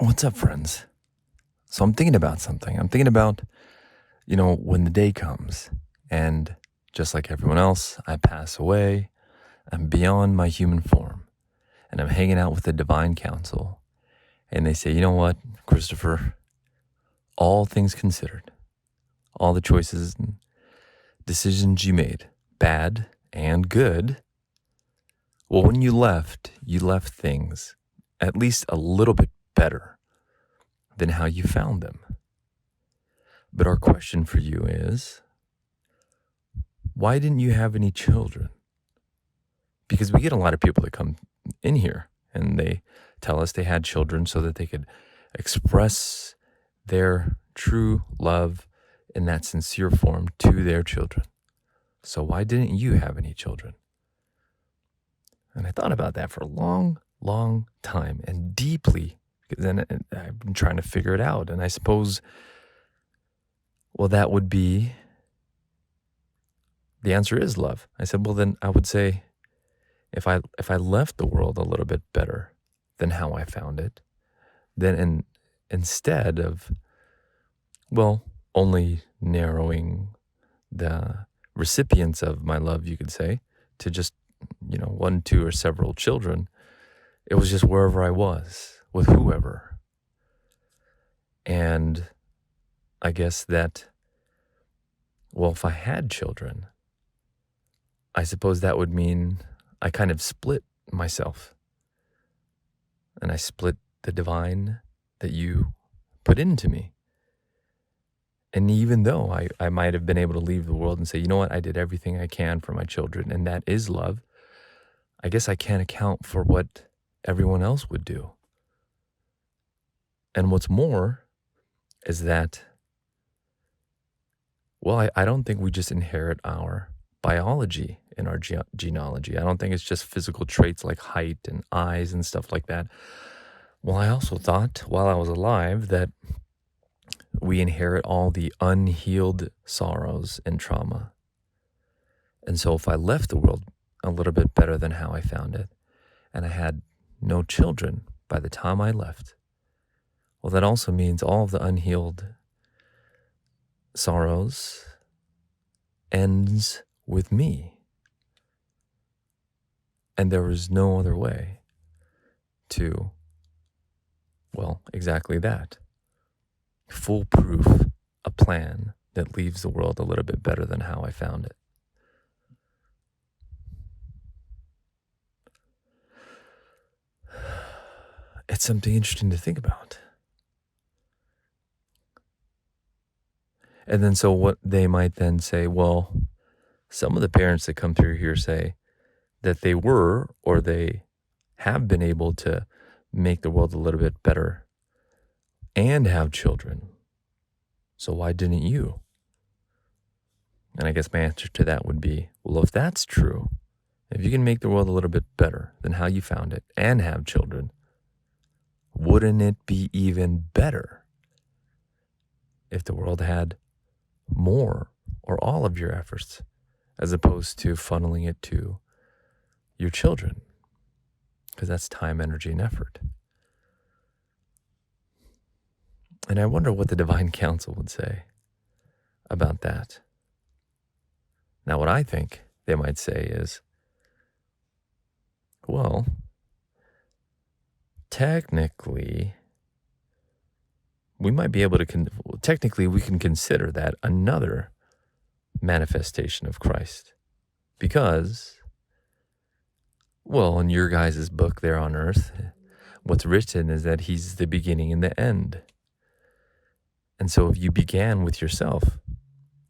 What's up, friends? So I'm thinking about something. I'm thinking about, when the day comes and just like everyone else, I pass away. I'm beyond my human form and I'm hanging out with the divine council. And they say, you know what, Christopher, all things considered, all the choices and decisions you made, bad and good. Well, when you left things at least a little bit better than how you found them. But our question for you is, why didn't you have any children? Because we get a lot of people that come in here and they tell us they had children so that they could express their true love in that sincere form to their children. So why didn't you have any children? And I thought about that for a long, long time and deeply, because then I've been trying to figure it out. And I suppose, well, that would be, the answer is love. I said, well, then I would say, if I left the world a little bit better than how I found it, then instead of, only narrowing the recipients of my love, you could say, to just, one, two, or several children, it was just wherever I was, with whoever. And I guess that, if I had children, I suppose that would mean I kind of split myself. And I split the divine that you put into me. And even though I might have been able to leave the world and say, you know what, I did everything I can for my children, and that is love, I guess I can't account for what everyone else would do. And what's more is that, I don't think we just inherit our biology in our genealogy. I don't think it's just physical traits like height and eyes and stuff like that. Well, I also thought while I was alive that we inherit all the unhealed sorrows and trauma. And so if I left the world a little bit better than how I found it, and I had no children by the time I left, well, that also means all of the unhealed sorrows ends with me. And there was no other way to, exactly that. Foolproof a plan that leaves the world a little bit better than how I found it. It's something interesting to think about. And then so what they might then say, some of the parents that come through here say that they were or they have been able to make the world a little bit better and have children. So why didn't you? And I guess my answer to that would be, if that's true, if you can make the world a little bit better than how you found it and have children, wouldn't it be even better if the world had more or all of your efforts as opposed to funneling it to your children? Because that's time, energy, and effort. And I wonder what the divine council would say about that. Now, what I think they might say is, technically, we might be able to, technically we can consider that another manifestation of Christ. Because, in your guys' book there on earth, what's written is that he's the beginning and the end. And so if you began with yourself,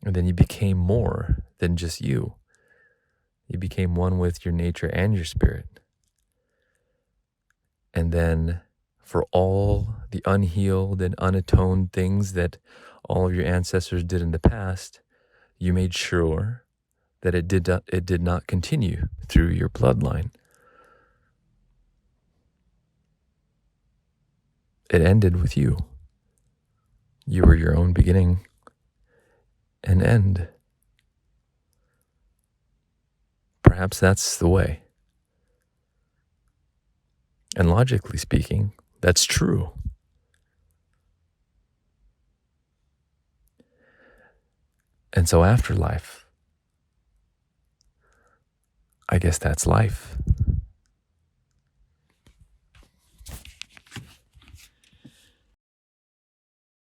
and then you became more than just you, you became one with your nature and your spirit. And then for all the unhealed and unatoned things that all of your ancestors did in the past, you made sure that it did not continue through your bloodline. It ended with you. You were your own beginning and end. Perhaps that's the way. And logically speaking, that's true. And so afterlife, I guess that's life.